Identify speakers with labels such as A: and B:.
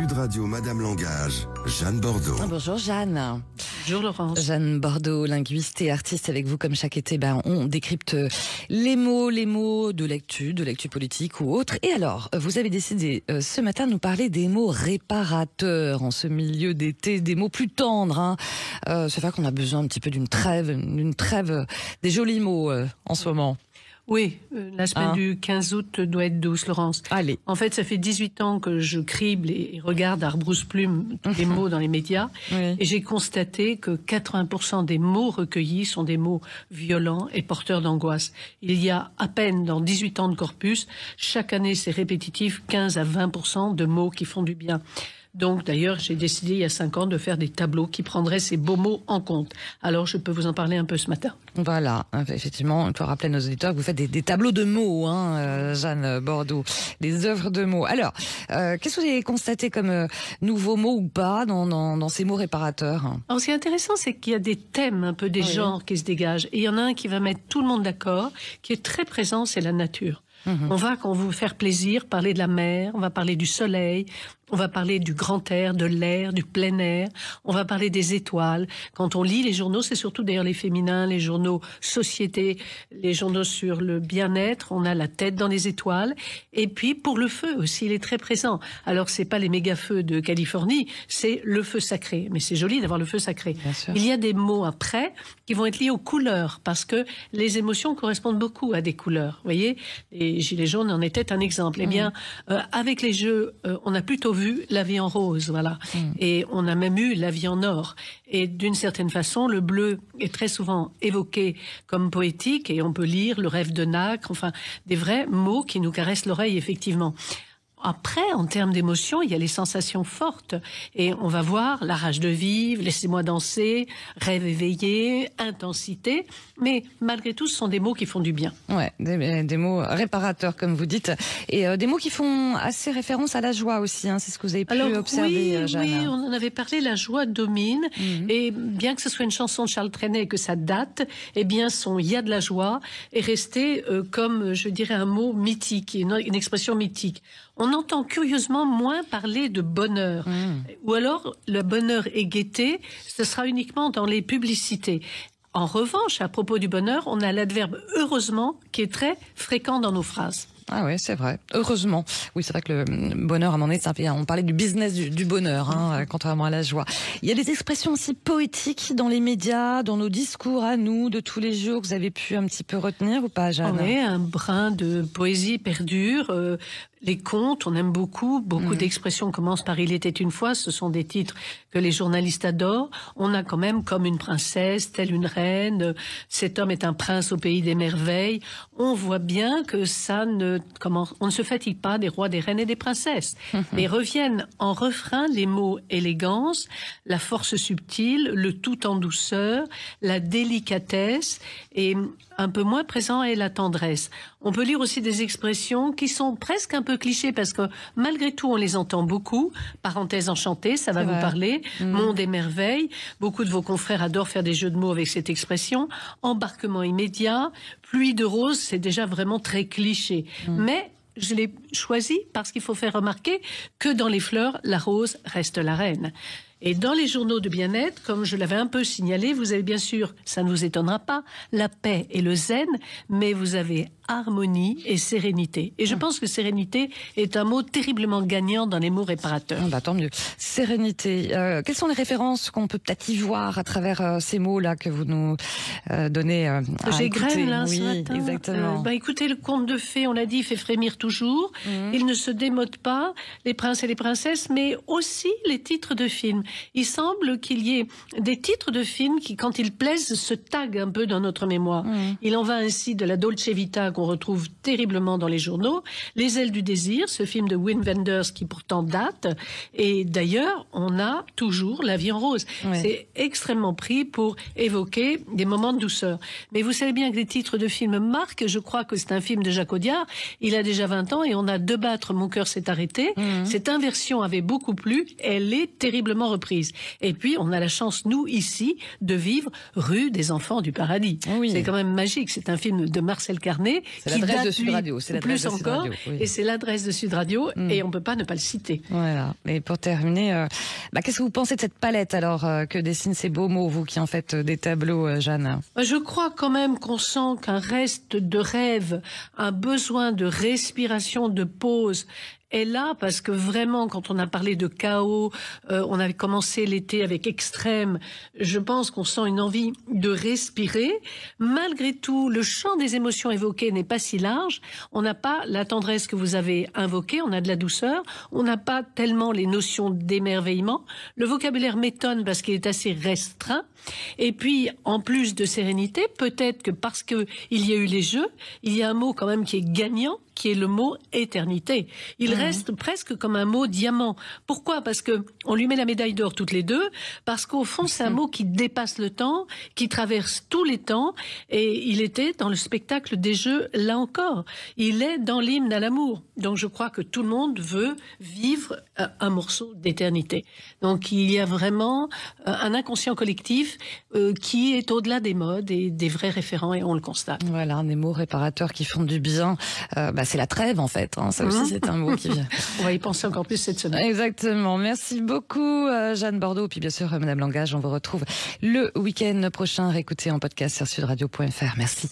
A: Sud Radio Madame Langage, Jeanne Bordeaux.
B: Bonjour Jeanne.
C: Bonjour Laurence.
B: Jeanne Bordeaux, linguiste et artiste avec vous comme chaque été. On décrypte les mots de l'actu politique ou autre. Et alors, vous avez décidé ce matin de nous parler des mots réparateurs en ce milieu d'été, des mots plus tendres. C'est vrai qu'on a besoin un petit peu d'une trêve des jolis mots en ce moment.
C: Oui, la semaine du 15 août doit être douce, Laurence.
B: Allez.
C: En fait, ça fait 18 ans que je crible et regarde à rebrousse-plume tous les mots dans les médias. Oui. Et j'ai constaté que 80% des mots recueillis sont des mots violents et porteurs d'angoisse. Il y a à peine dans 18 ans de corpus, chaque année c'est répétitif, 15 à 20% de mots qui font du bien. Donc, d'ailleurs, j'ai décidé il y a 5 ans de faire des tableaux qui prendraient ces beaux mots en compte. Alors, je peux vous en parler un peu ce matin.
B: Voilà, effectivement, tu as rappelé à nos auditeurs que vous faites des tableaux de mots, Jeanne Bordeaux, des œuvres de mots. Alors, qu'est-ce que vous avez constaté comme nouveaux mots ou pas dans ces mots réparateurs?
C: Alors, ce qui est intéressant, c'est qu'il y a des thèmes, un peu des genres qui se dégagent. Et il y en a un qui va mettre tout le monde d'accord, qui est très présent, c'est la nature. On va, quand on veut vous faire plaisir, parler de la mer, on va parler du soleil, on va parler du grand air, de l'air, du plein air, on va parler des étoiles. Quand on lit les journaux, c'est surtout d'ailleurs les féminins, les journaux société, les journaux sur le bien-être, on a la tête dans les étoiles. Et puis pour le feu aussi, il est très présent. Alors c'est pas les méga-feux de Californie, c'est le feu sacré. Mais c'est joli d'avoir le feu sacré. Il y a des mots après qui vont être liés aux couleurs, parce que les émotions correspondent beaucoup à des couleurs. Vous voyez, les gilets jaunes en étaient un exemple. Eh bien, avec les jeux, on a plutôt vu la vie en rose, voilà. Et on a même eu la vie en or. Et d'une certaine façon, le bleu est très souvent évoqué comme poétique et on peut lire le rêve de nacre, enfin, des vrais mots qui nous caressent l'oreille, effectivement. Après, en termes d'émotion, il y a les sensations fortes. Et on va voir la rage de vivre, laissez-moi danser, rêve éveillé, intensité. Mais malgré tout, ce sont des mots qui font du bien.
B: Ouais, des mots réparateurs, comme vous dites. Et des mots qui font assez référence à la joie aussi. C'est ce que vous avez pu observer, Jeanne.
C: Oui, on en avait parlé, la joie domine. Et bien que ce soit une chanson de Charles Trenet et que ça date, eh bien, son « il y a de la joie » est resté comme, je dirais, un mot mythique, une expression mythique. On entend curieusement moins parler de bonheur. Ou alors, le bonheur et gaieté, ce sera uniquement dans les publicités. En revanche, à propos du bonheur, on a l'adverbe « heureusement » qui est très fréquent dans nos phrases.
B: Ah oui, c'est vrai. Heureusement. Oui, c'est vrai que le bonheur, à un moment donné, on parlait du business du bonheur, contrairement à la joie. Il y a des expressions aussi poétiques dans les médias, dans nos discours à nous, de tous les jours, que vous avez pu un petit peu retenir ou pas, Jeanne?
C: Oui, un brin de poésie perdure. Les contes, on aime beaucoup. Beaucoup d'expressions commencent par « il était une fois ». Ce sont des titres que les journalistes adorent. On a quand même comme une princesse, telle une reine. Cet homme est un prince au pays des merveilles. On voit bien que on ne se fatigue pas des rois, des reines et des princesses. Mais reviennent en refrain les mots élégance, la force subtile, le tout en douceur, la délicatesse et un peu moins présent est la tendresse. On peut lire aussi des expressions qui sont presque un peu clichés parce que malgré tout on les entend beaucoup. Parenthèse enchantée, ça va vous parler. Monde et merveille. Beaucoup de vos confrères adorent faire des jeux de mots avec cette expression. Embarquement immédiat, pluie de roses, c'est déjà vraiment très cliché. Mais je l'ai choisi parce qu'il faut faire remarquer que dans les fleurs, la rose reste la reine. Et dans les journaux de bien-être, comme je l'avais un peu signalé, vous avez bien sûr, ça ne vous étonnera pas, la paix et le zen, mais vous avez harmonie et sérénité. Et je pense que sérénité est un mot terriblement gagnant dans les mots réparateurs.
B: Tant mieux. Sérénité. Quelles sont les références qu'on peut peut-être y voir à travers ces mots-là que vous nous donnez à
C: J'égrène là
B: ce
C: matin.
B: Exactement.
C: Écoutez, le conte de fées, on l'a dit, il fait frémir toujours. Il ne se démode pas, les princes et les princesses, mais aussi les titres de films. Il semble qu'il y ait des titres de films qui, quand ils plaisent, se taguent un peu dans notre mémoire. Il en va ainsi de la Dolce Vita qu'on retrouve terriblement dans les journaux, Les ailes du désir, ce film de Wim Wenders qui pourtant date, et d'ailleurs, on a toujours La vie en rose. C'est extrêmement pris pour évoquer des moments de douceur. Mais vous savez bien que les titres de films marquent, je crois que c'est un film de Jacques Audiard, il a déjà 20 ans et on a De battre, mon cœur s'est arrêté. Cette inversion avait beaucoup plu, elle est terriblement reprises. Et puis, on a la chance, nous, ici, de vivre Rue des Enfants du Paradis.
B: Oui.
C: C'est quand même magique. C'est un film de Marcel Carné.
B: C'est l'adresse de Sud Radio. C'est l'adresse
C: plus
B: de Sud
C: encore.
B: Radio, oui.
C: Et c'est l'adresse de Sud Radio. Et on ne peut pas ne pas le citer.
B: Voilà. Et pour terminer, qu'est-ce que vous pensez de cette palette alors que dessinent ces beaux mots, vous qui en faites des tableaux, Jeanne?
C: Je crois quand même qu'on sent qu'un reste de rêve, un besoin de respiration, de pause est là, parce que vraiment, quand on a parlé de chaos, on avait commencé l'été avec Extrême, je pense qu'on sent une envie de respirer. Malgré tout, le champ des émotions évoquées n'est pas si large. On n'a pas la tendresse que vous avez invoquée, on a de la douceur, on n'a pas tellement les notions d'émerveillement. Le vocabulaire m'étonne parce qu'il est assez restreint. Et puis, en plus de sérénité, peut-être que parce qu'il y a eu les Jeux, il y a un mot quand même qui est gagnant, qui est le mot éternité. Il reste presque comme un mot diamant. Pourquoi? Parce que on lui met la médaille d'or toutes les deux, parce qu'au fond, c'est un mot qui dépasse le temps, qui traverse tous les temps, et il était dans le spectacle des Jeux, là encore. Il est dans l'hymne à l'amour. Donc je crois que tout le monde veut vivre un morceau d'éternité. Donc il y a vraiment un inconscient collectif qui est au-delà des modes et des vrais référents, et on le constate.
B: Voilà, des mots réparateurs qui font du bien. C'est la trêve en fait, hein. Ça aussi c'est un mot qui vient.
C: On va y penser encore plus cette semaine.
B: Exactement, merci beaucoup Jeanne Bordeaux, puis bien sûr Madame Langage, on vous retrouve le week-end prochain, réécoutez en podcast sur sudradio.fr, merci.